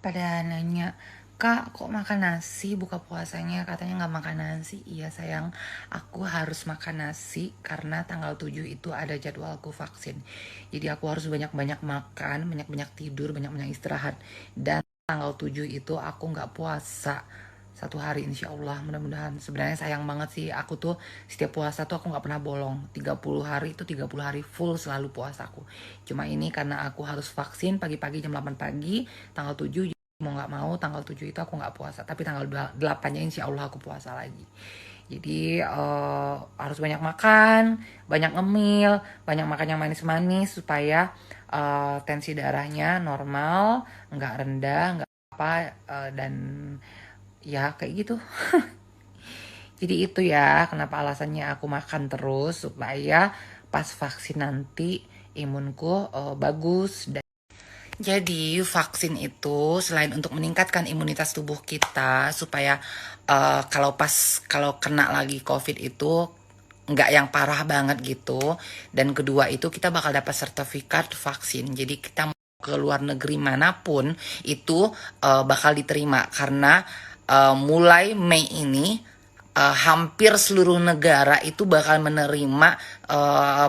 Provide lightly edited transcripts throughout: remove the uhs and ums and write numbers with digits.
Pada nanya, "Kak, kok makan nasi buka puasanya? Katanya nggak makan nasi." Iya sayang, aku harus makan nasi karena tanggal 7 itu ada jadwalku vaksin. Jadi aku harus banyak-banyak makan, banyak-banyak tidur, banyak-banyak istirahat. Dan tanggal 7 itu aku nggak puasa 1 hari insya Allah, mudah-mudahan. Sebenarnya sayang banget sih, aku tuh setiap puasa tuh aku nggak pernah bolong. 30 hari itu 30 hari full selalu puasaku. Cuma ini karena aku harus vaksin pagi-pagi jam 8 pagi, tanggal 7, mau nggak mau tanggal 7 itu aku nggak puasa, tapi tanggal 8-nya insya Allah aku puasa lagi. Jadi harus banyak makan, banyak ngemil, banyak makan yang manis-manis supaya tensi darahnya normal, nggak rendah, nggak apa, dan ya kayak gitu. Jadi itu ya kenapa alasannya aku makan terus supaya pas vaksin nanti imunku bagus. Jadi vaksin itu selain untuk meningkatkan imunitas tubuh kita supaya kalau kena lagi COVID itu nggak yang parah banget gitu. Dan kedua itu kita bakal dapat sertifikat vaksin. Jadi kita mau ke luar negeri manapun itu bakal diterima karena mulai Mei ini hampir seluruh negara itu bakal menerima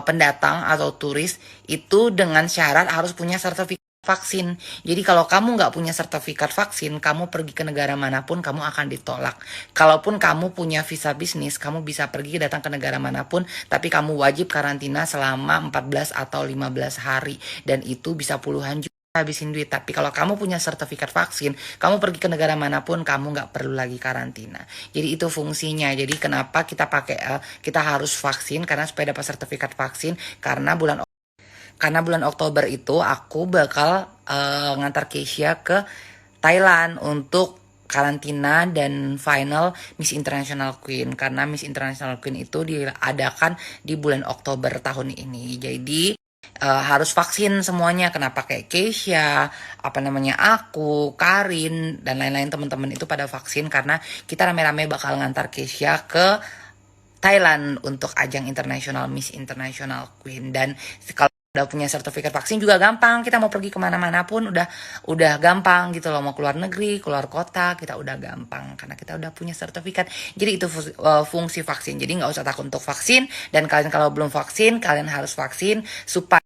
pendatang atau turis itu dengan syarat harus punya sertifikat vaksin. Jadi kalau kamu nggak punya sertifikat vaksin, kamu pergi ke negara manapun, kamu akan ditolak. Kalaupun kamu punya visa bisnis, kamu bisa pergi datang ke negara manapun, tapi kamu wajib karantina selama 14 atau 15 hari. Dan itu bisa puluhan juta habisin duit. Tapi kalau kamu punya sertifikat vaksin, kamu pergi ke negara manapun, kamu nggak perlu lagi karantina. Jadi itu fungsinya. Jadi kenapa kita harus vaksin, karena supaya dapat sertifikat vaksin, karena bulan Oktober itu aku bakal ngantar Keisha ke Thailand untuk karantina dan final Miss International Queen. Karena Miss International Queen itu diadakan di bulan Oktober tahun ini. Jadi harus vaksin semuanya. Kenapa kayak Keisha, apa namanya aku, Karin dan lain-lain teman-teman itu pada vaksin karena kita rame-rame bakal ngantar Keisha ke Thailand untuk ajang internasional Miss International Queen. Dan kalau udah punya sertifikat vaksin juga gampang, kita mau pergi kemana-mana pun udah gampang gitu loh. Mau keluar negeri, keluar kota, kita udah gampang karena kita udah punya sertifikat. Jadi itu fungsi vaksin. Jadi nggak usah takut untuk vaksin. Dan kalian kalau belum vaksin, kalian harus vaksin supaya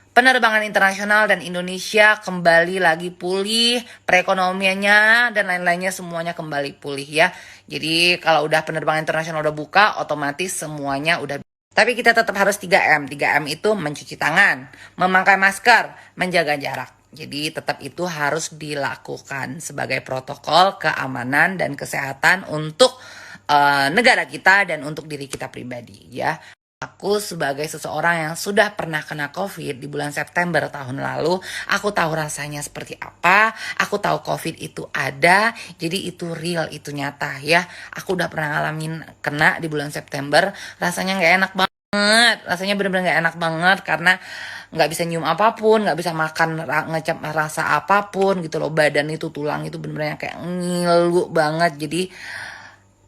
penerbangan internasional dan Indonesia kembali lagi pulih, perekonomiannya dan lain-lainnya semuanya kembali pulih ya. Jadi kalau udah penerbangan internasional udah buka, otomatis semuanya udah. Tapi kita tetap harus 3M. 3M itu mencuci tangan, memakai masker, menjaga jarak. Jadi tetap itu harus dilakukan sebagai protokol keamanan dan kesehatan untuk negara kita dan untuk diri kita pribadi ya. Aku sebagai seseorang yang sudah pernah kena COVID di bulan September tahun lalu, aku tahu rasanya seperti apa, aku tahu COVID itu ada, jadi itu real, itu nyata ya. Aku udah pernah ngalamin kena di bulan September, rasanya nggak enak banget, rasanya bener-bener nggak enak banget karena nggak bisa nyium apapun, nggak bisa makan ngecap rasa apapun gitu loh, badan itu tulang itu bener-bener kayak ngilu banget, jadi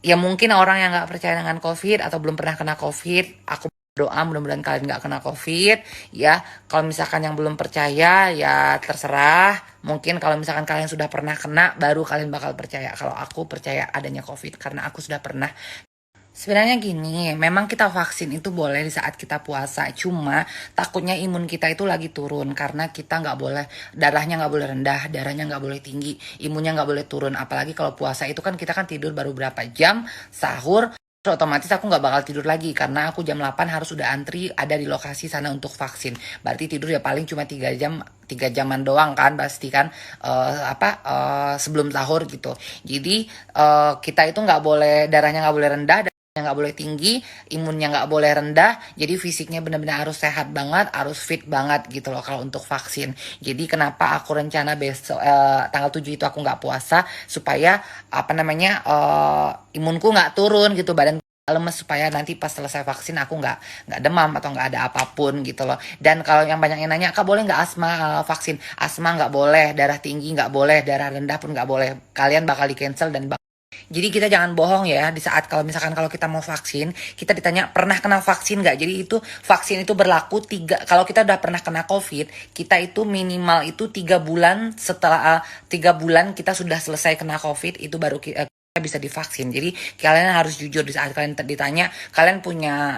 ya mungkin orang yang nggak percaya dengan COVID atau belum pernah kena COVID, aku doa mudah-mudahan kalian nggak kena COVID ya. Kalau misalkan yang belum percaya ya terserah. Mungkin kalau misalkan kalian sudah pernah kena, baru kalian bakal percaya. Kalau aku percaya adanya COVID karena aku sudah pernah. Sebenarnya gini, memang kita vaksin itu boleh di saat kita puasa. Cuma takutnya imun kita itu lagi turun karena kita nggak boleh, darahnya nggak boleh rendah, darahnya nggak boleh tinggi, imunnya nggak boleh turun. Apalagi kalau puasa itu kan kita kan tidur baru berapa jam, sahur, terus otomatis aku nggak bakal tidur lagi karena aku jam 8 harus udah antri ada di lokasi sana untuk vaksin. Berarti tidur ya paling cuma 3 jam, 3 jaman doang kan pasti kan sebelum sahur gitu. Jadi kita itu nggak boleh, darahnya nggak boleh rendah, nggak boleh tinggi, imunnya nggak boleh rendah, jadi fisiknya benar-benar harus sehat banget, harus fit banget gitu loh kalau untuk vaksin. Jadi kenapa aku rencana besok tanggal 7 itu aku nggak puasa supaya apa namanya imunku nggak turun gitu, badan lemes supaya nanti pas selesai vaksin aku nggak demam atau nggak ada apapun gitu loh. Dan kalau yang banyak yang nanya, Kak boleh nggak asma vaksin? Asma nggak boleh, darah tinggi nggak boleh, darah rendah pun nggak boleh. Kalian bakal di cancel dan Jadi kita jangan bohong ya di saat kalau misalkan kalau kita mau vaksin, kita ditanya pernah kena vaksin nggak? Jadi itu vaksin itu berlaku kalau kita udah pernah kena COVID, kita itu minimal itu 3 bulan setelah 3 bulan kita sudah selesai kena COVID itu baru kita bisa divaksin. Jadi kalian harus jujur di saat kalian ditanya kalian punya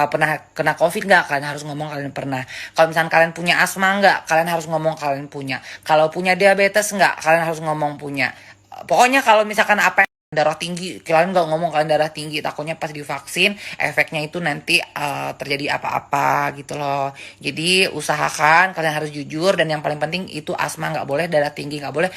pernah kena COVID nggak? Kalian harus ngomong kalian pernah. Kalau misalkan kalian punya asma nggak? Kalian harus ngomong kalian punya. Kalau punya diabetes nggak? Kalian harus ngomong punya. Pokoknya kalau misalkan apa darah tinggi, kalian nggak ngomong kalian darah tinggi, takutnya pas divaksin efeknya itu nanti terjadi apa-apa gitu loh. Jadi usahakan kalian harus jujur dan yang paling penting itu asma nggak boleh, darah tinggi nggak boleh.